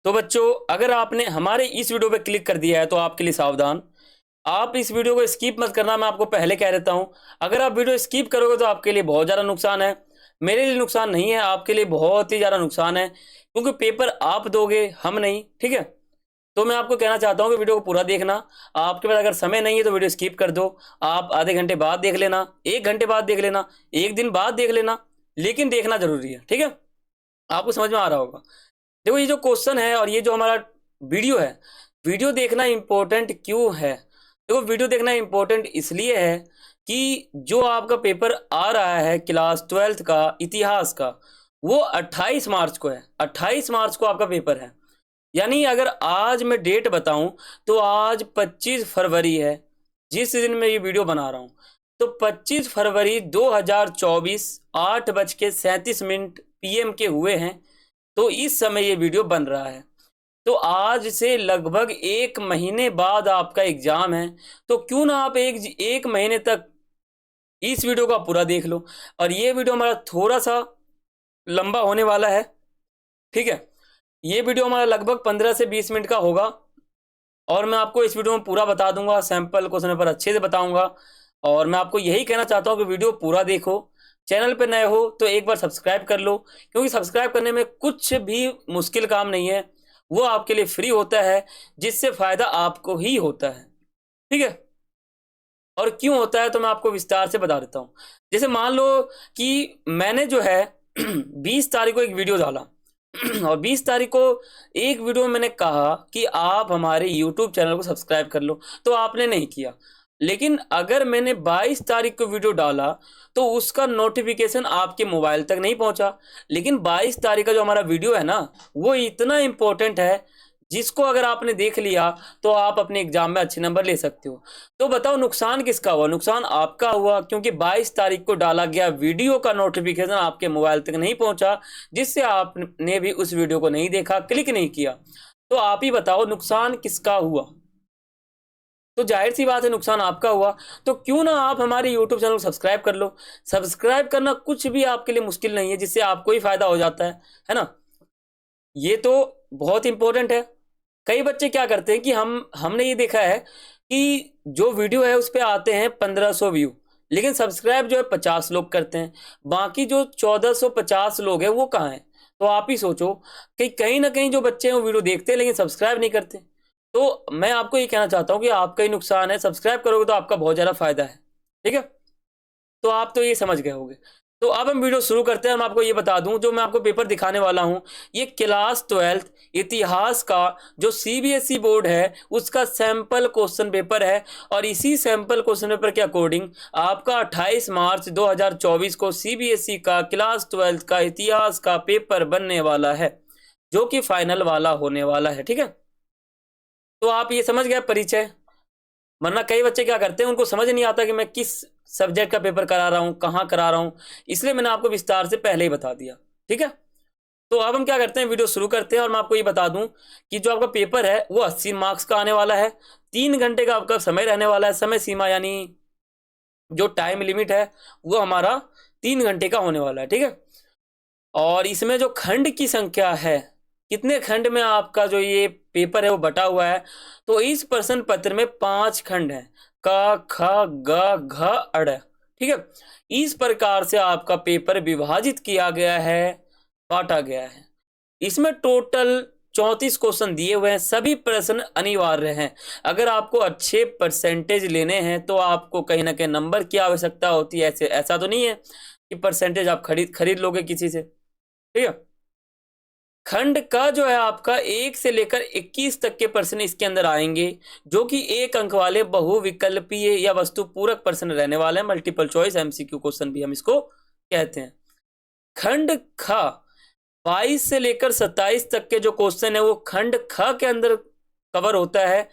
तो बच्चों, अगर आपने हमारे इस वीडियो पे क्लिक कर दिया है तो आपके लिए सावधान, आप इस वीडियो को स्किप मत करना। मैं आपको पहले कह देता हूं, अगर आप वीडियो स्किप करोगे तो आपके लिए बहुत ज़्यादा नुकसान है। मेरे लिए नुकसान नहीं है, आपके लिए बहुत ही ज़्यादा नुकसान है, क्योंकि पेपर आप दोगे, हम नहीं। ठीक है, तो मैं आपको कहना चाहता हूं कि वीडियो को पूरा देखना। आपके पास अगर समय नहीं है तो वीडियो स्किप कर दो। आप आधे घंटे बाद देख लेना, 1 घंटे बाद देख लेना, 1 दिन बाद देख लेना, लेकिन देखना जरूरी है। ठीक है, आपको समझ में आ रहा होगा। देखो, ये जो क्वेश्चन है और ये जो हमारा वीडियो है, वीडियो देखना इंपॉर्टेंट क्यों है? देखो, वीडियो देखना इंपॉर्टेंट इसलिए है कि जो आपका पेपर आ रहा है क्लास 12th का इतिहास का, वो 28 मार्च को है। 28 मार्च को आपका पेपर है। यानी अगर आज मैं डेट बताऊं तो आज 25 फरवरी है, जिस दिन मैं ये वीडियो बना रहा हूं। तो 25 फरवरी 2024 8:37 PM के हुए हैं। तो इस समय ये वीडियो बन रहा है। तो आज से लगभग 1 महीने बाद आपका एग्जाम है। तो क्यों ना आप एक महीने तक इस वीडियो का पूरा देख लो। और ये वीडियो हमारा थोड़ा सा लंबा होने वाला है। ठीक है, ये वीडियो हमारा लगभग 15 से 20 मिनट का होगा, और मैं आपको इस वीडियो में पूरा बता दूंगा, सैंपल क्वेश्चन पेपर अच्छे से बताऊंगा। और मैं आपको यही कहना चाहता हूं कि वीडियो पूरा देखो। चैनल पे नए हो तो एक बार सब्सक्राइब कर लो, क्योंकि सब्सक्राइब करने में कुछ भी मुश्किल काम नहीं है, वो आपके लिए फ्री होता है, जिससे फायदा आपको ही होता है। ठीक है, और क्यों होता है तो मैं आपको विस्तार से बता देता हूं। जैसे मान लो कि मैंने जो है 20 तारीख को एक वीडियो डाला और 20 तारीख को एक वीडियो में मैंने कहा कि आप हमारे YouTube चैनल को सब्सक्राइब कर लो, तो आपने नहीं किया। लेकिन अगर मैंने 22 तारीख को वीडियो डाला तो उसका नोटिफिकेशन आपके मोबाइल तक नहीं पहुंचा। लेकिन 22 तारीख का जो हमारा वीडियो है ना, वो इतना इंपॉर्टेंट है, जिसको अगर आपने देख लिया तो आप अपने एग्जाम में अच्छे नंबर ले सकते हो। तो बताओ, नुकसान किसका हुआ? नुकसान आपका हुआ, क्योंकि 22 तारीख को डाला गया वीडियो का नोटिफिकेशन आपके मोबाइल तक नहीं पहुंचा, जिससे आपने भी उस वीडियो को नहीं देखा, क्लिक नहीं किया। तो आप ही बताओ, नुकसान किसका हुआ? तो जाहिर सी बात है, नुकसान आपका हुआ। तो क्यों ना आप हमारे यूट्यूब चैनल को सब्सक्राइब कर लो। सब्सक्राइब करना कुछ भी आपके लिए मुश्किल नहीं है, जिससे आपको ही फायदा हो जाता है ना। ये तो बहुत इंपॉर्टेंट है। कई बच्चे क्या करते हैं कि हमने ये देखा है कि जो वीडियो है उस पे आते हैं 1500 व्यू, लेकिन सब्सक्राइब जो है 50 लोग करते हैं। बाकी जो 1450 लोग हैं वो कहाँ हैं? तो आप ही सोचो कि कहीं ना कहीं जो बच्चे हैं वो वीडियो देखते हैं लेकिन सब्सक्राइब नहीं करते। तो मैं आपको ये कहना चाहता हूँ कि आपका ही नुकसान है। सब्सक्राइब करोगे तो आपका बहुत ज़्यादा फायदा है। ठीक है, तो आप तो ये समझ गए होंगे। तो अब हम वीडियो शुरू करते हैं। मैं आपको ये बता दूं, जो मैं आपको पेपर दिखाने वाला हूं, ये क्लास 12th इतिहास का जो सीबीएसई बोर्ड है उसका सैंपल क्वेश्चन पेपर है। और इसी सैंपल क्वेश्चन पेपर के अकॉर्डिंग आपका 28 मार्च 2024 को सीबीएसई का क्लास 12th का इतिहास का पेपर बनने वाला है, जो कि फाइनल वाला होने वाला है। ठीक है, तो आप ये समझ गए परिचय। वरना कई बच्चे क्या करते हैं, उनको समझ नहीं आता कि मैं किस सब्जेक्ट का पेपर करा रहा हूं, कहाँ करा रहा हूं, इसलिए मैंने आपको विस्तार से पहले ही बता दिया। ठीक है, तो अब हम क्या करते हैं, वीडियो शुरू करते हैं। और मैं आपको ये बता दूं कि जो आपका पेपर है वो 80 मार्क्स का आने वाला है। 3 घंटे का आपका समय रहने वाला है। समय सीमा यानी जो टाइम लिमिट है वो हमारा 3 घंटे का होने वाला है। ठीक है, और इसमें जो खंड की संख्या है, कितने खंड में आपका जो ये पेपर है वो बटा हुआ है, तो इस प्रश्न पत्र में 5 खंड है, क ख ग घ अड़। ठीक है, इस प्रकार से आपका पेपर विभाजित किया गया है, बांटा गया है। इसमें टोटल 34 क्वेश्चन दिए हुए हैं। सभी प्रश्न अनिवार्य हैं। अगर आपको अच्छे परसेंटेज लेने हैं तो आपको कहीं ना कहीं नंबर की आवश्यकता होती है। ऐसा तो नहीं है कि परसेंटेज आप खरीद लोगे किसी से। ठीक है, खंड का जो है आपका 1 से लेकर 21 तक के प्रश्न इसके अंदर आएंगे, जो कि 1 अंक वाले बहुविकल्पीय या वस्तु पूरक प्रश्न रहने वाले हैं। मल्टीपल चॉइस एमसीक्यू क्वेश्चन भी हम इसको कहते हैं। खंड ख 22 से लेकर 27 तक के जो क्वेश्चन है वो खंड ख के अंदर कवर होता है,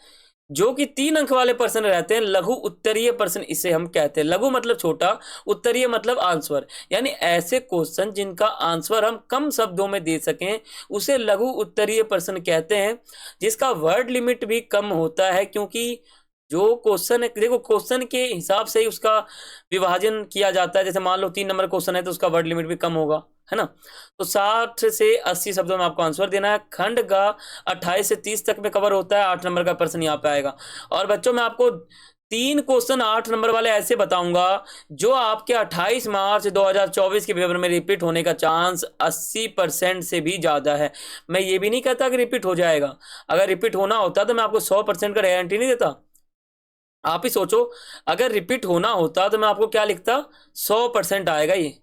जो कि 3 अंक वाले प्रश्न रहते हैं। लघु उत्तरीय प्रश्न इसे हम कहते हैं। लघु मतलब छोटा, उत्तरीय मतलब आंसर, यानी ऐसे क्वेश्चन जिनका आंसर हम कम शब्दों में दे सकें उसे लघु उत्तरीय प्रश्न कहते हैं, जिसका वर्ड लिमिट भी कम होता है। क्योंकि जो क्वेश्चन है, देखो क्वेश्चन के हिसाब से ही उसका विभाजन किया जाता है। जैसे मान लो 3 नंबर क्वेश्चन है तो उसका वर्ड लिमिट भी कम होगा। है ना। तो 60 से 80 शब्दों में आपको आंसर देना है। खंड का 28 से 30 तक में कवर होता है। 8 नंबर का प्रश्न यहाँ पे आएगा। और बच्चों मैं आपको 3 क्वेश्चन 8 नंबर वाले ऐसे बताऊंगा जो आपके 28 मार्च 2024 के पेपर में रिपीट होने का चांस 80% से भी ज्यादा है। मैं ये भी नहीं कहता कि रिपीट हो जाएगा, अगर रिपीट होना होता तो मैं आपको 100% का गारंटी नहीं देता। आप ही सोचो, अगर रिपीट होना होता तो मैं आपको क्या लिखता, 100% आएगा ये,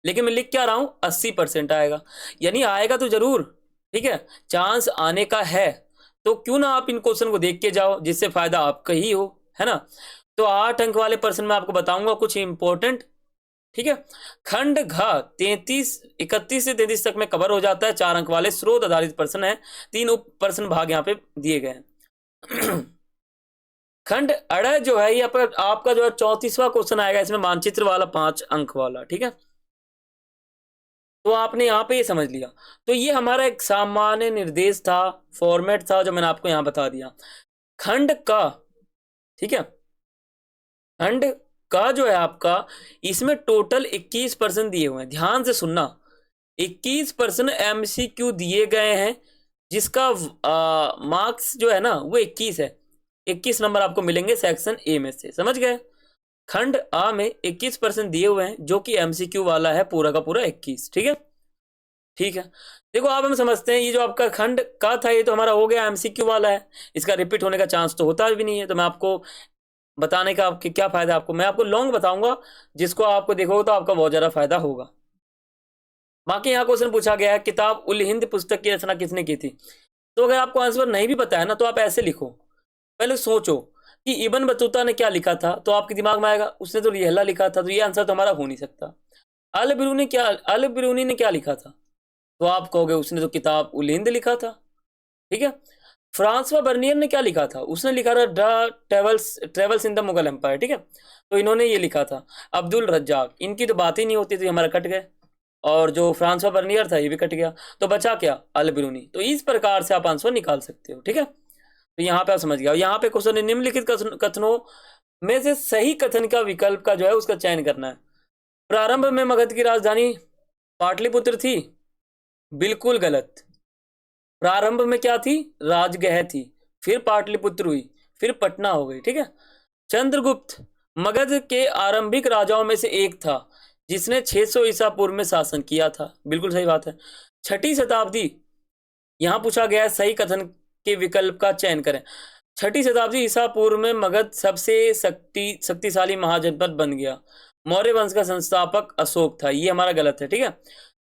लेकिन मैं लिख क्या रहा हूं, 80% आएगा। यानी आएगा तो जरूर, ठीक है, चांस आने का है। तो क्यों ना आप इन क्वेश्चन को देख के जाओ, जिससे फायदा आपका ही हो, है ना। तो 8 अंक वाले प्रश्न मैं आपको बताऊंगा कुछ इंपॉर्टेंट, ठीक है। खंड घ 31 से 33 तक में कवर हो जाता है। 4 अंक वाले स्रोत आधारित प्रश्न है। 3 उप प्रश्न भाग यहाँ पे दिए गए हैं। खंड अड़ जो है ये आपका जो है 34वां क्वेश्चन आएगा, इसमें मानचित्र वाला 5 अंक वाला, ठीक है। तो आपने यहाँ पे ये समझ लिया। तो ये हमारा एक सामान्य निर्देश था, फॉर्मेट था, जो मैंने आपको यहाँ बता दिया। खंड का, ठीक है, खंड का जो है आपका, इसमें टोटल 21 प्रश्न दिए हुए हैं। ध्यान से सुनना, 21 प्रश्न MCQ दिए गए हैं, जिसका मार्क्स जो है ना वो 21 है। 21 नंबर आपको मिलेंगे सेक्शन ए में से, समझ गए। खंड आ में 21% दिए हुए हैं, जो कि MCQ वाला है पूरा का पूरा 21, ठीक है। ठीक है, देखो आप हम समझते हैं, ये जो आपका खंड का था ये तो हमारा हो गया MCQ वाला है, इसका रिपीट होने का चांस तो होता भी नहीं है। तो मैं आपको बताने का आपके क्या फायदा, आपको मैं आपको लॉन्ग बताऊंगा, जिसको आपको देखोगे तो आपका बहुत ज्यादा फायदा होगा। बाकी यहाँ क्वेश्चन पूछा गया है, किताब उल हिंद पुस्तक की रचना किसने की थी। तो अगर आपको आंसर नहीं भी पता है ना, तो आप ऐसे लिखो, पहले सोचो कि इब्न बतूता ने क्या लिखा था, तो आपके दिमाग में आएगा उसने तो रिहला लिखा था, तो ये आंसर तो हमारा हो नहीं सकता। अल बिरूनी ने क्या लिखा था, तो आप कहोगे उसने तो किताब उल हिंद लिखा था, ठीक है। फ्रांसवा बर्नियर ने क्या लिखा था, उसने लिखा था the travels in the Mughal empire, ठीक है। तो इन्होंने ये लिखा था। अब्दुल रज्जाक, इनकी तो बात ही नहीं होती, तो ये हमारा कट गए। और जो फ्रांसवा बर्नियर था ये भी कट गया, तो बचा क्या, अल बिरूनी। तो इस प्रकार से आप आंसर निकाल सकते हो, ठीक है। तो यहाँ पे आप समझ गया। यहाँ पे क्वेश्चन निम्नलिखित कथनों में से सही कथन का विकल्प का जो है उसका चयन करना है। प्रारंभ में मगध की राजधानी पाटलिपुत्र थी, बिल्कुल गलत। प्रारंभ में क्या थी, राजगृह थी, फिर पाटलिपुत्र हुई, फिर पटना हो गई, ठीक है। चंद्रगुप्त मगध के आरंभिक राजाओं में से एक था, जिसने 600 ईसा पूर्व में शासन किया था, बिल्कुल सही बात है। 6ठी शताब्दी, यहां पूछा गया है सही कथन के विकल्प का चयन करें। 6ठी शताब्दी ईसा पूर्व में मगध सबसे शक्तिशाली महाजनपद बन गया। मौर्य वंश का संस्थापक अशोक था, ये हमारा गलत है, ठीक है।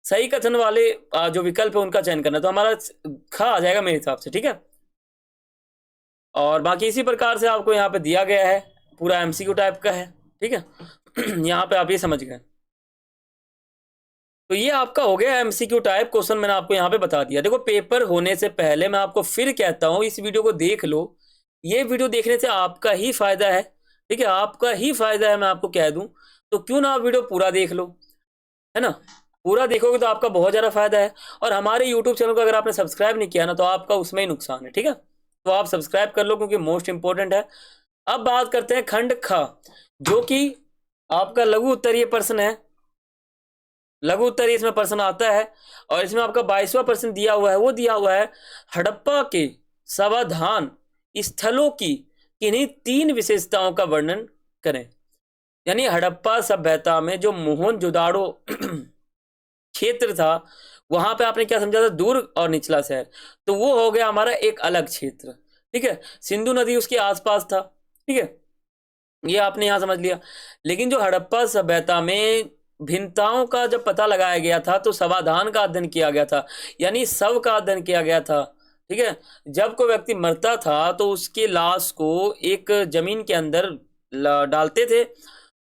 सही कथन वाले जो विकल्प है उनका चयन करना, तो हमारा ख आ जाएगा मेरे हिसाब से, ठीक है। और बाकी इसी प्रकार से आपको यहाँ पे दिया गया है, पूरा MCQ टाइप का है, ठीक है। यहाँ पे आप ये समझ गए। तो ये आपका हो गया MCQ टाइप क्वेश्चन, मैंने आपको यहाँ पे बता दिया। देखो पेपर होने से पहले मैं आपको फिर कहता हूँ, इस वीडियो को देख लो। ये वीडियो देखने से आपका ही फायदा है, ठीक है, आपका ही फायदा है, मैं आपको कह दूं। तो क्यों ना आप वीडियो पूरा देख लो, है ना। पूरा देखोगे तो आपका बहुत ज्यादा फायदा है। और हमारे यूट्यूब चैनल को अगर आपने सब्सक्राइब नहीं किया ना, तो आपका उसमें ही नुकसान है, ठीक है। तो आप सब्सक्राइब कर लो, क्योंकि मोस्ट इंपॉर्टेंट है। अब बात करते हैं खंड ख, जो कि आपका लघु उत्तरीय प्रश्न है। लघु उत्तरीय इसमें प्रश्न आता है, और इसमें आपका 22वां प्रश्न दिया हुआ है। वो दिया हुआ है, हड़प्पा के समाधान स्थलों की किन्हीं 3 विशेषताओं का वर्णन करें। यानी हड़प्पा सभ्यता में जो मोहनजोदाड़ो क्षेत्र था, वहां पे आपने क्या समझा था, दुर्ग और निचला शहर। तो वो हो गया हमारा एक अलग क्षेत्र, ठीक है। सिंधु नदी उसके आसपास था, ठीक है, ये आपने यहां समझ लिया। लेकिन जो हड़प्पा सभ्यता में भिन्नताओं का जब पता लगाया गया था, तो समाधान का अध्ययन किया गया था, यानी शव का अध्ययन किया गया था, ठीक है। जब कोई व्यक्ति मरता था तो उसके लाश को एक जमीन के अंदर डालते थे।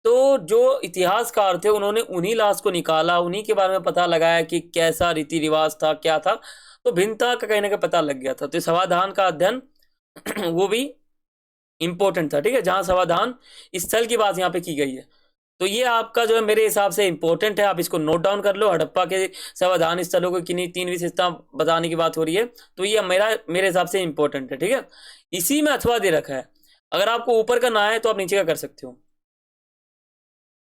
तो जो इतिहासकार थे उन्होंने उन्हीं लाश को निकाला, उन्हीं के बारे में पता लगाया कि कैसा रीति रिवाज था, क्या था। तो भिन्नता का कहने का पता लग गया था। तो समाधान का अध्ययन वो भी इंपॉर्टेंट था, ठीक है, जहां समाधान स्थल की बात यहाँ पे की गई है। तो ये आपका जो है मेरे हिसाब से इंपॉर्टेंट है, आप इसको नोट डाउन कर लो। हड़प्पा के समाधान स्थलों को किन्हीं 3 विशेषता बताने की बात हो रही है, तो ये मेरे हिसाब से इंपॉर्टेंट है, ठीक है। इसी में अथवा दे रखा है, अगर आपको ऊपर का ना है तो आप नीचे का कर सकते हो।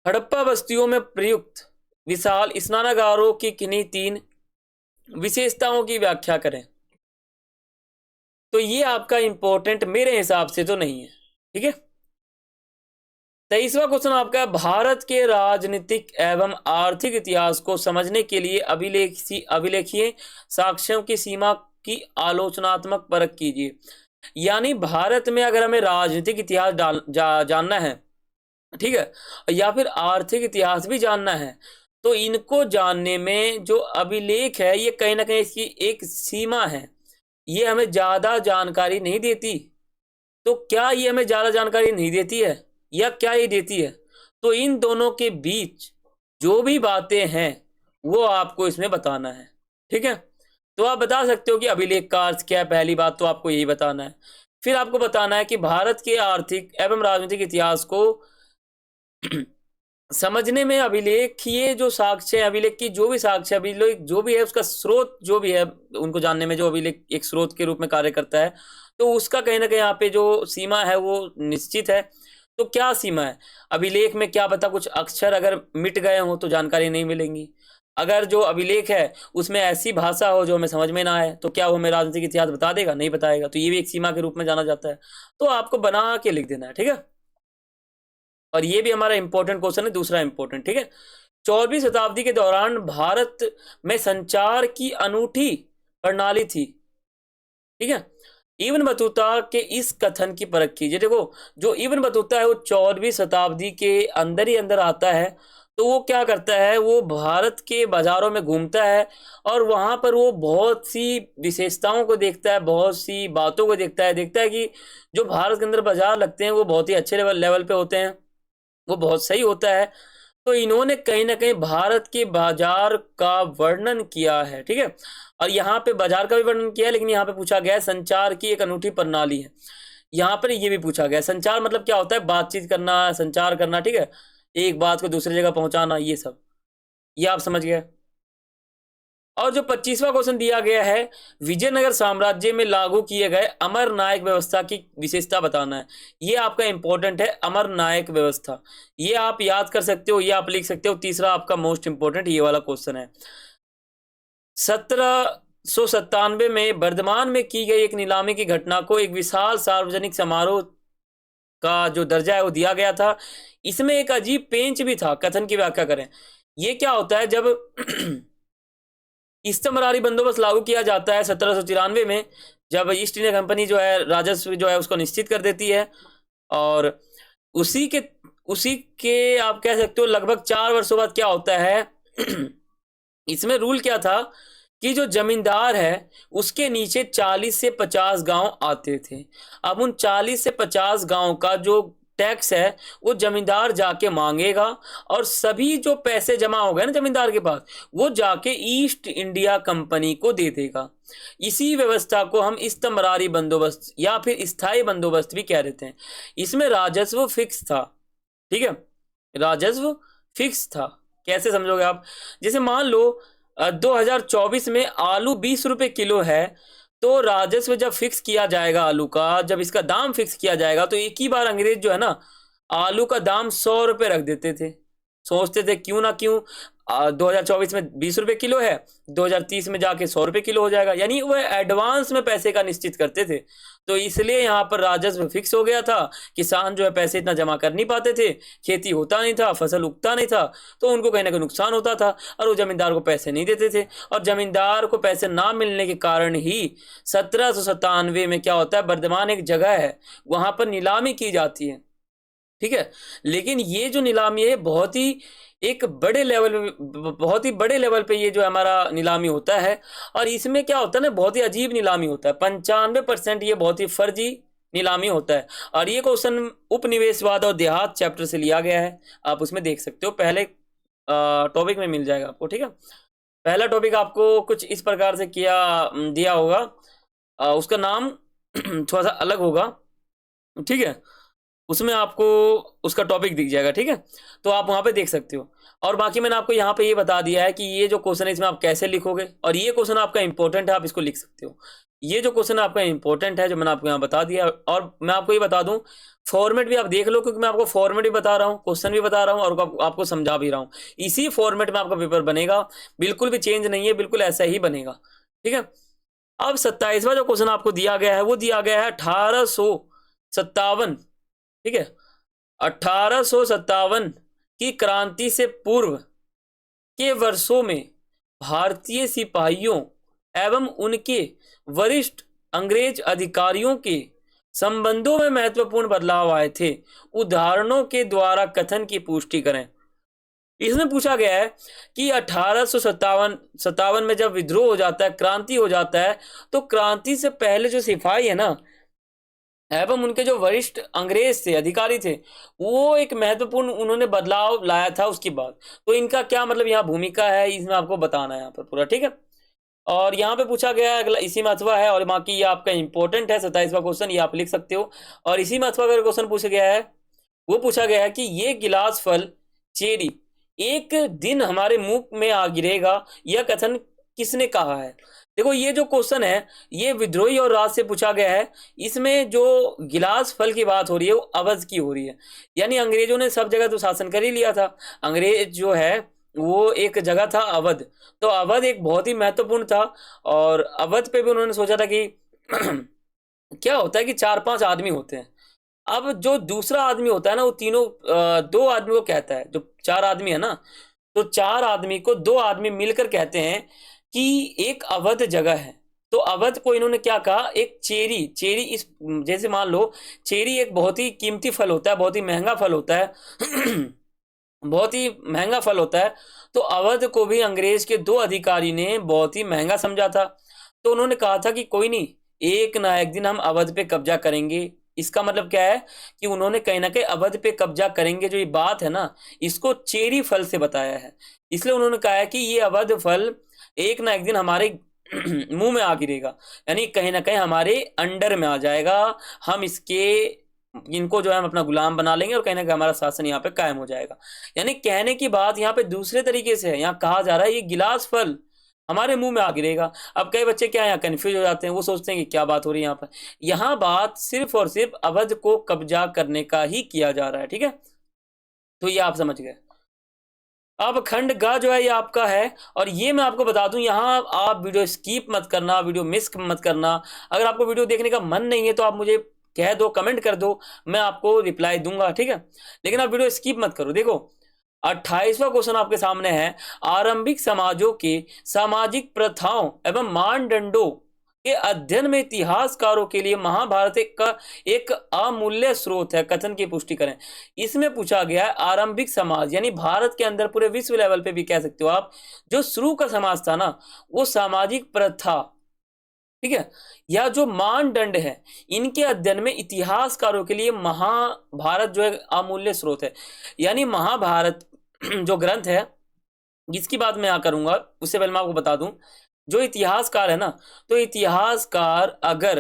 हड़प्पा बस्तियों में प्रयुक्त विशाल स्नानागारों की किन्हीं 3 विशेषताओं की व्याख्या करें। तो ये आपका इंपॉर्टेंट मेरे हिसाब से तो नहीं है, ठीक है। 23वां क्वेश्चन आपका है, भारत के राजनीतिक एवं आर्थिक इतिहास को समझने के लिए अभिलेखीय साक्ष्यों की सीमा की आलोचनात्मक परख कीजिए। यानी भारत में अगर हमें राजनीतिक इतिहास जानना है, ठीक है, या फिर आर्थिक इतिहास भी जानना है, तो इनको जानने में जो अभिलेख है ये कहीं ना कहीं इसकी एक सीमा है, ये हमें ज्यादा जानकारी नहीं देती। तो क्या ये हमें ज्यादा जानकारी नहीं देती है या क्या ये देती है? तो इन दोनों के बीच जो भी बातें हैं वो आपको इसमें बताना है, ठीक है। तो आप बता सकते हो कि अभिलेख का अर्थ क्या है, पहली बात तो आपको यही बताना है। फिर आपको बताना है कि भारत के आर्थिक एवं राजनीतिक इतिहास को समझने में अभिलेखीय जो साक्ष्य है, अभिलेख की जो भी साक्ष्य, अभिलेख जो भी है उसका स्रोत जो भी है, उनको जानने में जो अभिलेख एक स्रोत के रूप में कार्य करता है, तो उसका कहीं ना कहीं यहाँ पे जो सीमा है वो निश्चित है। तो क्या सीमा है? अभिलेख में क्या पता कुछ अक्षर अगर मिट गए हों तो जानकारी नहीं मिलेंगी। अगर जो अभिलेख है उसमें ऐसी भाषा हो जो हमें समझ में ना आए, तो क्या वो हमें राजनीतिक इतिहास बता देगा? नहीं बताएगा। तो ये भी एक सीमा के रूप में जाना जाता है। तो आपको बना के लिख देना है, ठीक है। और ये भी हमारा इंपॉर्टेंट क्वेश्चन है, दूसरा इंपॉर्टेंट, ठीक है। 14वीं शताब्दी के दौरान भारत में संचार की अनूठी प्रणाली थी, ठीक है। इब्न बतूता के इस कथन की परख कीजिए। देखो, जो इब्न बतूता है वो 14वीं शताब्दी के अंदर ही अंदर आता है। तो वो क्या करता है, वो भारत के बाजारों में घूमता है और वहां पर वो बहुत सी विशेषताओं को देखता है, बहुत सी बातों को देखता है कि जो भारत के अंदर बाजार लगते हैं वो बहुत ही अच्छे लेवल पे होते हैं, वो बहुत सही होता है। तो इन्होंने कहीं ना कहीं भारत के बाजार का वर्णन किया है, ठीक है। और यहाँ पे बाजार का भी वर्णन किया है, लेकिन यहाँ पे पूछा गया है संचार की एक अनूठी प्रणाली है। यहाँ पर ये भी पूछा गया है, संचार मतलब क्या होता है? बातचीत करना, संचार करना, ठीक है, एक बात को दूसरी जगह पहुंचाना, ये सब, ये आप समझ गए। और जो 25वां क्वेश्चन दिया गया है, विजयनगर साम्राज्य में लागू किए गए अमर नायक व्यवस्था की विशेषता बताना है। ये आपका इंपॉर्टेंट है, अमर नायक व्यवस्था। ये आप याद कर सकते हो, ये आप लिख सकते हो। तीसरा आपका मोस्ट इंपॉर्टेंट ये वाला क्वेश्चन है। 1797 में वर्धमान में की गई एक नीलामी की घटना को एक विशाल सार्वजनिक समारोह का जो दर्जा है वो दिया गया था। इसमें एक अजीब पेंच भी था, कथन की व्याख्या करें। ये क्या होता है? जब इस्तमरारी बंदोबस्त लागू किया जाता है 1793 में, जब ईस्ट इंडिया कंपनी जो है राजस्व जो है उसको निश्चित कर देती है, और उसी के आप कह सकते हो लगभग 4 वर्षों बाद क्या होता है इसमें रूल क्या था कि जो जमींदार है उसके नीचे 40 से 50 गांव आते थे। अब उन 40 से 50 गांव का जो टैक्स है वो जमींदार जाके मांगेगा, और सभी जो पैसे जमा हो गए ना जमींदार के पास, वो जाके ईस्ट इंडिया कंपनी को दे देगा। इसी व्यवस्था को हम इस्तमरारी बंदोबस्त या फिर स्थायी बंदोबस्त भी कह देते हैं। इसमें राजस्व फिक्स था, ठीक है, राजस्व फिक्स था। कैसे समझोगे आप? जैसे मान लो 2024 में आलू 20 रुपए किलो है, तो राजस्व जब फिक्स किया जाएगा आलू का, जब इसका दाम फिक्स किया जाएगा, तो एक ही बार अंग्रेज जो है ना आलू का दाम 100 रुपए रख देते थे। सोचते थे क्यों ना क्यों 2024 में 20 रुपए किलो है, 2030 में जाके 100 रुपए किलो हो जाएगा, यानी वह एडवांस में पैसे का निश्चित करते थे। तो इसलिए यहाँ पर राजस्व फिक्स हो गया था। किसान जो है पैसे इतना जमा कर नहीं पाते थे, खेती होता नहीं था, फसल उगता नहीं था, तो उनको कहीं ना कहीं नुकसान होता था, और वो जमींदार को पैसे नहीं देते थे। और जमींदार को पैसे ना मिलने के कारण ही 1797 में क्या होता है, वर्धमान एक जगह है वहां पर नीलामी की जाती है, ठीक है। लेकिन ये जो नीलामी है बहुत ही एक बड़े लेवल बहुत ही बड़े लेवल पे ये जो हमारा नीलामी होता है, और इसमें क्या होता है ना, बहुत ही अजीब नीलामी होता है। 95% ये बहुत ही फर्जी नीलामी होता है। और ये क्वेश्चन उपनिवेशवाद और देहात चैप्टर से लिया गया है, आप उसमें देख सकते हो, पहले टॉपिक में मिल जाएगा आपको, ठीक है। पहला टॉपिक आपको कुछ इस प्रकार से दिया होगा, उसका नाम थोड़ा सा अलग होगा, ठीक है, उसमें आपको उसका टॉपिक दिख जाएगा, ठीक है। तो आप वहां पे देख सकते हो। और बाकी मैंने आपको यहाँ पे ये बता दिया है कि ये जो क्वेश्चन है इसमें आप कैसे लिखोगे, और ये क्वेश्चन आपका इंपॉर्टेंट है, आप इसको लिख सकते हो। ये जो क्वेश्चन आपका इंपॉर्टेंट है, जो मैंने आपको यहाँ बता दिया। और मैं आपको ये बता दूं, फॉर्मेट भी आप देख लो, क्योंकि मैं आपको फॉर्मेट भी बता रहा हूँ, क्वेश्चन भी बता रहा हूँ, और आपको समझा भी रहा हूँ। इसी फॉर्मेट में आपका पेपर बनेगा, बिल्कुल भी चेंज नहीं है, बिल्कुल ऐसा ही बनेगा। ठीक है। अब 27वां जो क्वेश्चन आपको दिया गया है, वो दिया गया है 1857। ठीक है, 1857 की क्रांति से पूर्व के वर्षों में भारतीय सिपाहियों एवं उनके वरिष्ठ अंग्रेज अधिकारियों के संबंधों में महत्वपूर्ण बदलाव आए थे। उदाहरणों के द्वारा कथन की पुष्टि करें। इसमें पूछा गया है कि 1857 में जब विद्रोह हो जाता है, क्रांति हो जाता है, तो क्रांति से पहले जो सिपाही है ना, एवं उनके जो वरिष्ठ अंग्रेज थे, अधिकारी थे, वो एक महत्वपूर्ण उन्होंने बदलाव लाया था उसके बाद। तो इनका क्या मतलब यहाँ भूमिका है, इसमें आपको बताना है यहाँ पर पूरा। ठीक है। और यहाँ पे पूछा गया है, अगला इसी में अथवा है, और बाकी ये आपका इंपॉर्टेंट है 27वां क्वेश्चन, ये आप लिख सकते हो। और इसी में अथवा का क्वेश्चन पूछा गया है, वो पूछा गया है कि ये गिलास फल चेरी एक दिन हमारे मुंह में आ गिरेगा, यह कथन किसने कहा है। देखो ये जो क्वेश्चन है, ये विद्रोही और राज से पूछा गया है। इसमें जो गिलास फल की बात हो रही है, वो अवध की हो रही है। यानी अंग्रेजों ने सब जगह तो शासन कर ही लिया था। अंग्रेज जो है वो एक जगह था अवध, तो अवध एक बहुत ही महत्वपूर्ण था। और अवध पे भी उन्होंने सोचा था कि क्या होता है कि 4-5 आदमी होते हैं। अब जो दूसरा आदमी होता है ना, वो तीनों 2 आदमी को कहता है। जो 4 आदमी है ना, तो 4 आदमी को 2 आदमी मिलकर कहते हैं कि एक अवध जगह है। तो अवध को इन्होंने क्या कहा, एक चेरी, चेरी इस जैसे मान लो चेरी एक बहुत ही कीमती फल होता है, बहुत ही महंगा फल होता है बहुत ही महंगा फल होता है। तो अवध को भी अंग्रेज के 2 अधिकारी ने बहुत ही महंगा समझा था। तो उन्होंने कहा था कि कोई नहीं, एक ना एक दिन हम अवध पे कब्जा करेंगे। इसका मतलब क्या है कि उन्होंने कहीं ना कहीं अवध पे कब्जा करेंगे, जो ये बात है ना, इसको चेरी फल से बताया है। इसलिए उन्होंने कहा है कि ये अवध फल एक ना एक दिन हमारे मुंह में आ गिरेगा, यानी कहीं ना कहीं हमारे अंडर में आ जाएगा। हम इनको जो है हम अपना गुलाम बना लेंगे, और कहीं ना कहीं हमारा शासन यहाँ पे कायम हो जाएगा। यानी कहने की बात यहाँ पे दूसरे तरीके से है। यहाँ कहा जा रहा है ये गिलास फल हमारे मुंह में आ गिरेगा। अब कई बच्चे क्या यहाँ कंफ्यूज हो जाते हैं, वो सोचते हैं कि क्या बात हो रही है यहाँ पर। यहाँ बात सिर्फ और सिर्फ अवध को कब्जा करने का ही किया जा रहा है। ठीक है, तो ये आप समझ गए। अब खंड ग जो है ये आपका है। और ये मैं आपको बता दूं, यहाँ आप वीडियो स्किप मत करना, वीडियो मिस मत करना। अगर आपको वीडियो देखने का मन नहीं है तो आप मुझे कह दो, कमेंट कर दो, मैं आपको रिप्लाई दूंगा। ठीक है, लेकिन आप वीडियो स्किप मत करो। देखो 28वां क्वेश्चन आपके सामने है, आरंभिक समाजों के सामाजिक प्रथाओं एवं मानदंडों के अध्ययन में इतिहासकारों के लिए महाभारत एक अमूल्य स्रोत है, कथन की पुष्टि करें। इसमें पूछा गया है आरंभिक समाज, यानी भारत के अंदर पूरे विश्व लेवल पे भी कह सकते हो आप, जो शुरू का समाज था ना, वो सामाजिक प्रथा, ठीक है, या जो मानदंड है, इनके अध्ययन में इतिहासकारों के लिए महाभारत जो है अमूल्य स्रोत है। यानी महाभारत जो ग्रंथ है, जिसकी बात मैं यहाँ करूंगा, उससे पहले मैं आपको बता दूं, जो इतिहासकार है ना, तो इतिहासकार अगर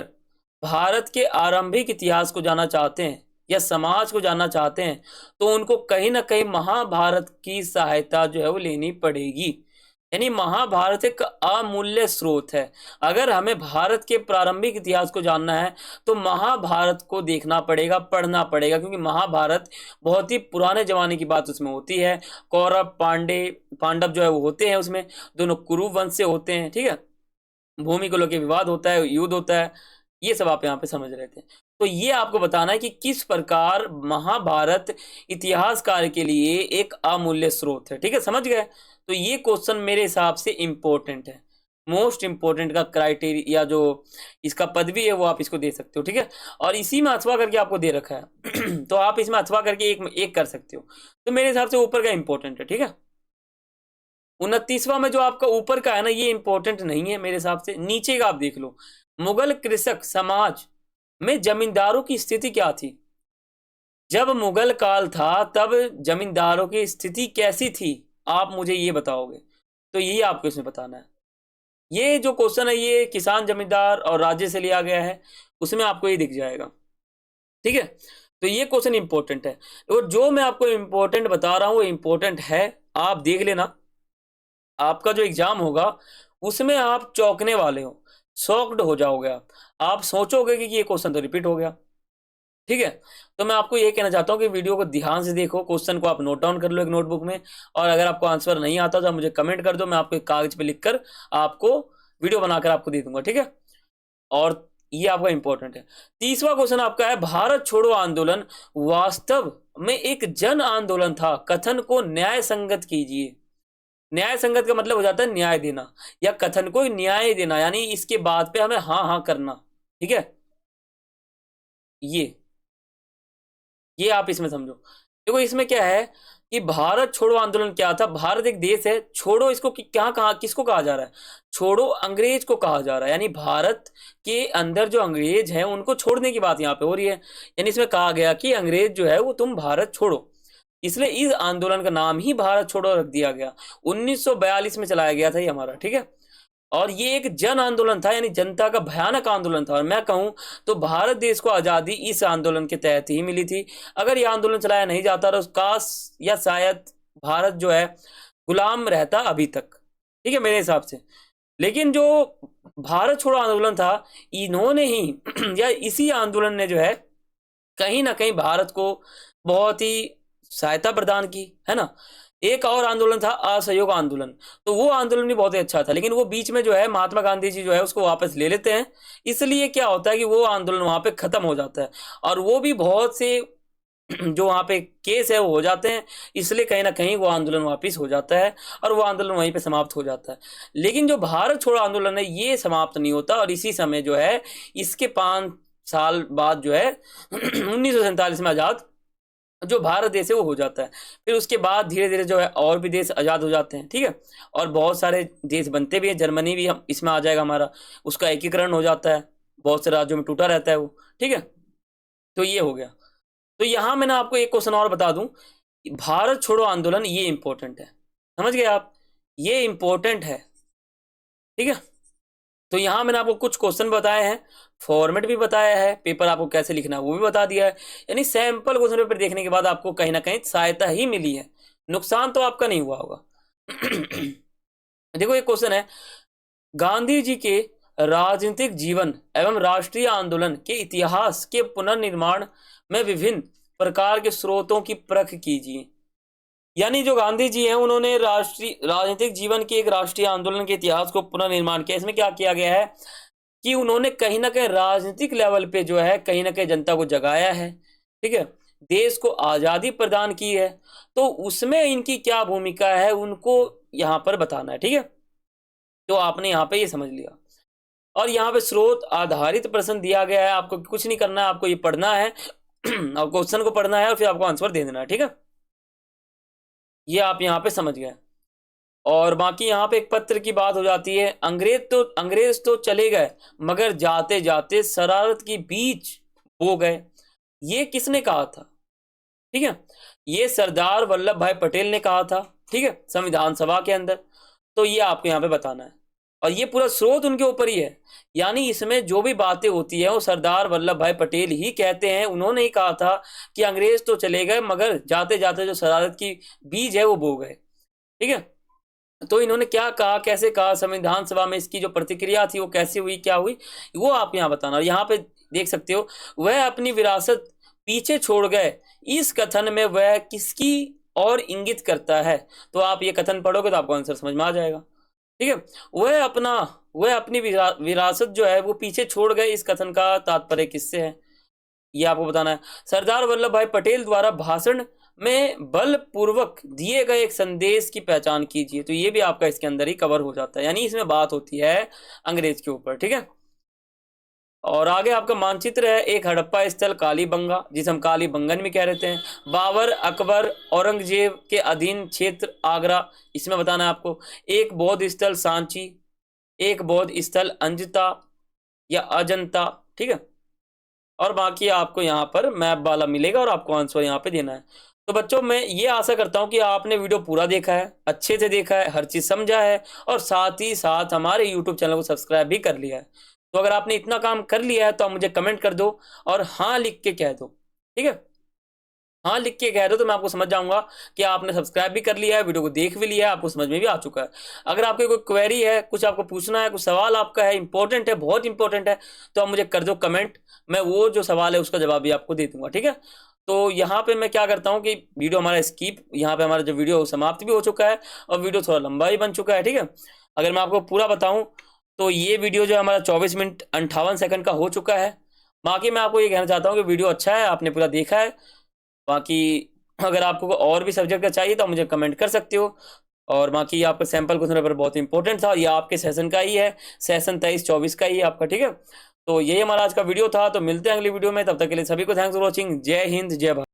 भारत के आरंभिक इतिहास को जानना चाहते हैं या समाज को जानना चाहते हैं, तो उनको कहीं ना कहीं महाभारत की सहायता जो है वो लेनी पड़ेगी। यानी महाभारत एक अमूल्य स्रोत है। अगर हमें भारत के प्रारंभिक इतिहास को जानना है तो महाभारत को देखना पड़ेगा, पढ़ना पड़ेगा, क्योंकि महाभारत बहुत ही पुराने जमाने की बात उसमें होती है। कौरव पांडव जो है वो होते हैं उसमें, दोनों कुरु वंश से होते हैं। ठीक है, भूमि को लेकर विवाद होता है, युद्ध होता है, ये सब आप यहाँ पे समझ रहे थे। तो ये आपको बताना है कि किस प्रकार महाभारत इतिहासकार के लिए एक अमूल्य स्रोत है। ठीक है, समझ गए। तो ये क्वेश्चन मेरे हिसाब से इंपॉर्टेंट है, मोस्ट इंपॉर्टेंट का क्राइटेरिया जो इसका पदवी है वो आप इसको दे सकते हो। ठीक है, और इसी में अथवा करके आपको दे रखा है तो आप इसमें अथवा करके एक कर सकते हो। तो मेरे हिसाब से ऊपर का इंपॉर्टेंट है। ठीक है, 29वां में जो आपका ऊपर का है ना, ये इंपॉर्टेंट नहीं है मेरे हिसाब से। नीचे का आप देख लो, मुगल कृषक समाज में जमींदारों की स्थिति क्या थी। जब मुगल काल था तब जमींदारों की स्थिति कैसी थी, आप मुझे ये बताओगे। तो यही आपको इसमें बताना है। ये जो क्वेश्चन है ये किसान, जमींदार और राज्य से लिया गया है, उसमें आपको ये दिख जाएगा। ठीक है, तो ये क्वेश्चन इंपॉर्टेंट है, और जो मैं आपको इंपॉर्टेंट बता रहा हूं वो इंपॉर्टेंट है, आप देख लेना। आपका जो एग्जाम होगा उसमें आप चौंकने वाले हो। शॉक्ड हो जाओगे आप सोचोगे कि ये क्वेश्चन तो रिपीट हो गया। ठीक है, तो मैं आपको ये कहना चाहता हूँ कि वीडियो को ध्यान से देखो, क्वेश्चन को आप नोट डाउन कर लो एक नोटबुक में, और अगर आपको आंसर नहीं आता तो आप मुझे कमेंट कर दो, मैं आपको एक कागज पे लिखकर आपको वीडियो बनाकर आपको दे दूंगा। ठीक है, और ये आपका इंपॉर्टेंट है। तीसरा क्वेश्चन आपका है, भारत छोड़ो आंदोलन वास्तव में एक जन आंदोलन था, कथन को न्याय संगत कीजिए। न्याय संगत का मतलब हो जाता है न्याय देना, या कथन को न्याय देना, यानी इसके बाद पे हमें हाँ हाँ करना। ठीक है, ये आप इसमें समझो। देखो इसमें क्या है कि भारत छोड़ो आंदोलन क्या था। भारत एक देश है, छोड़ो इसको क्या कहा, किसको कहा जा रहा है? छोड़ो अंग्रेज को कहा जा रहा है, यानी भारत के अंदर जो अंग्रेज हैं उनको छोड़ने की बात यहाँ पे हो रही है। यानी इसमें कहा गया कि अंग्रेज जो है वो तुम भारत छोड़ो, इसलिए इस आंदोलन का नाम ही भारत छोड़ो रख दिया गया। 1942 में चलाया गया था ये हमारा। ठीक है, और ये एक जन आंदोलन था, यानी जनता का भयानक आंदोलन था। और मैं कहूं तो भारत देश को आज़ादी इस आंदोलन के तहत ही मिली थी। अगर ये आंदोलन चलाया नहीं जाता तो काश या शायद भारत जो है गुलाम रहता अभी तक। ठीक है, मेरे हिसाब से। लेकिन जो भारत छोड़ो आंदोलन था, इन्होंने ही या इसी आंदोलन ने जो है कहीं ना कहीं भारत को बहुत ही सहायता प्रदान की, है ना। एक और आंदोलन था असहयोग आंदोलन, तो वो आंदोलन भी बहुत ही अच्छा था, लेकिन वो बीच में जो है महात्मा गांधी जी जो है उसको वापस ले लेते हैं। इसलिए क्या होता है कि वो आंदोलन वहां पे खत्म हो जाता है, और वो भी बहुत से जो वहां पे केस है वो हो जाते हैं, इसलिए कहीं ना कहीं वो आंदोलन वापस हो जाता है और वो आंदोलन वहीं पे समाप्त हो जाता है। लेकिन जो भारत छोड़ो आंदोलन है ये समाप्त नहीं होता, और इसी समय जो है इसके 5 साल बाद जो है 1947 में आजाद जो भारत देश है वो हो जाता है। फिर उसके बाद धीरे धीरे जो है और भी देश आज़ाद हो जाते हैं। ठीक है, और बहुत सारे देश बनते भी हैं, जर्मनी भी हम इसमें आ जाएगा हमारा, उसका एकीकरण हो जाता है, बहुत से राज्यों में टूटा रहता है वो। ठीक है, तो ये हो गया। तो यहाँ मैंने आपको एक क्वेश्चन और बता दूं, भारत छोड़ो आंदोलन ये इंपॉर्टेंट है, समझ गए आप, ये इंपॉर्टेंट है। ठीक है, तो यहाँ मैंने आपको कुछ क्वेश्चन बताए हैं, फॉर्मेट भी बताया है, पेपर आपको कैसे लिखना है वो भी बता दिया है। यानी सैंपल क्वेश्चन पेपर देखने के बाद आपको कहीं ना कहीं सहायता ही मिली है, नुकसान तो आपका नहीं हुआ होगा। देखो एक क्वेश्चन है, गांधी जी के राजनीतिक जीवन एवं राष्ट्रीय आंदोलन के इतिहास के पुनर्निर्माण में विभिन्न प्रकार के स्रोतों की परख कीजिए। यानी जो गांधी जी हैं उन्होंने राष्ट्रीय राजनीतिक जीवन के एक राष्ट्रीय आंदोलन के इतिहास को पुनर्निर्माण किया। इसमें क्या किया गया है कि उन्होंने कहीं ना कहीं राजनीतिक लेवल पे जो है कहीं ना कहीं जनता को जगाया है। ठीक है, देश को आजादी प्रदान की है, तो उसमें इनकी क्या भूमिका है उनको यहाँ पर बताना है। ठीक है, तो आपने यहाँ पे ये समझ लिया, और यहाँ पे स्रोत आधारित प्रश्न दिया गया है, आपको कुछ नहीं करना है, आपको ये पढ़ना है और क्वेश्चन को पढ़ना है और फिर आपको आंसर दे देना है। ठीक है, ये आप यहाँ पे समझ गए। और बाकी यहाँ पे एक पत्र की बात हो जाती है, अंग्रेज तो चले गए मगर जाते जाते शरारत की बीज बो गए। ये किसने कहा था? ठीक है, ये सरदार वल्लभ भाई पटेल ने कहा था। ठीक है, संविधान सभा के अंदर। तो ये आपको यहाँ पे बताना है, और ये पूरा स्रोत उनके ऊपर ही है। यानी इसमें जो भी बातें होती है वो सरदार वल्लभ भाई पटेल ही कहते हैं, उन्होंने ही कहा था कि अंग्रेज तो चले गए मगर जाते जाते जो शरारत की बीज है वो बो गए। ठीक है, तो इन्होंने क्या कहा, कैसे कहा, संविधान सभा में इसकी जो प्रतिक्रिया थी वो कैसी हुई, क्या हुई, वो आप यहाँ बताना। और यहाँ पे देख सकते हो, वह अपनी विरासत पीछे छोड़ गए, इस कथन में वह किसकी और इंगित करता है? तो आप ये कथन पढ़ोगे तो आपको आंसर समझ में आ जाएगा। ठीक है, वह अपनी विरासत जो है वो पीछे छोड़ गए, इस कथन का तात्पर्य किससे है ये आपको बताना है। सरदार वल्लभ भाई पटेल द्वारा भाषण में बलपूर्वक दिए गए एक संदेश की पहचान कीजिए। तो ये भी आपका इसके अंदर ही कवर हो जाता है, यानी इसमें बात होती है अंग्रेज के ऊपर। ठीक है, और आगे आपका मानचित्र है, एक हड़प्पा स्थल कालीबंगा, जिसे हम कालीबंगन भी कह रहते हैं, बाबर अकबर औरंगजेब के अधीन क्षेत्र आगरा, इसमें बताना है आपको। एक बौद्ध स्थल सांची, एक बौद्ध स्थल अंजता या अजंता। ठीक है, और बाकी आपको यहाँ पर मैप वाला मिलेगा और आपको आंसर यहाँ पे देना है। तो बच्चों मैं ये आशा करता हूँ कि आपने वीडियो पूरा देखा है, अच्छे से देखा है, हर चीज़ समझा है, और साथ ही साथ हमारे YouTube चैनल को सब्सक्राइब भी कर लिया है। तो अगर आपने इतना काम कर लिया है तो आप मुझे कमेंट कर दो और हाँ लिख के कह दो। ठीक है, हाँ लिख के कह रहे हो तो मैं आपको समझ जाऊंगा कि आपने सब्सक्राइब भी कर लिया है, वीडियो को देख भी लिया है, आपको समझ में भी आ चुका है। अगर आपकी कोई क्वेरी है, कुछ आपको पूछना है, कुछ सवाल आपका है, इंपॉर्टेंट है, बहुत इंपॉर्टेंट है, तो आप मुझे कर दो कमेंट, मैं वो जो सवाल है उसका जवाब भी आपको दे दूंगा, ठीक है। तो यहाँ पे मैं क्या करता हूँ कि वीडियो हमारा स्किप, यहाँ पे हमारा जो वीडियो समाप्त भी हो चुका है और वीडियो थोड़ा लंबा ही बन चुका है, ठीक है। अगर मैं आपको पूरा बताऊँ तो ये वीडियो जो है हमारा 24 मिनट 58 सेकंड का हो चुका है। बाकी मैं आपको ये कहना चाहता हूँ कि वीडियो अच्छा है, आपने पूरा देखा है। बाकी अगर आपको और भी सब्जेक्ट का चाहिए तो मुझे कमेंट कर सकते हो। और बाकी आपका सैंपल क्वेश्चन पेपर बहुत इंपॉर्टेंट था, ये आपके सेशन का ही है, सेशन 23-24 का ही है आपका, ठीक है। तो यही हमारा आज का वीडियो था, तो मिलते हैं अगली वीडियो में, तब तक के लिए सभी को थैंक्स फॉर वॉचिंग। जय हिंद, जय भारत।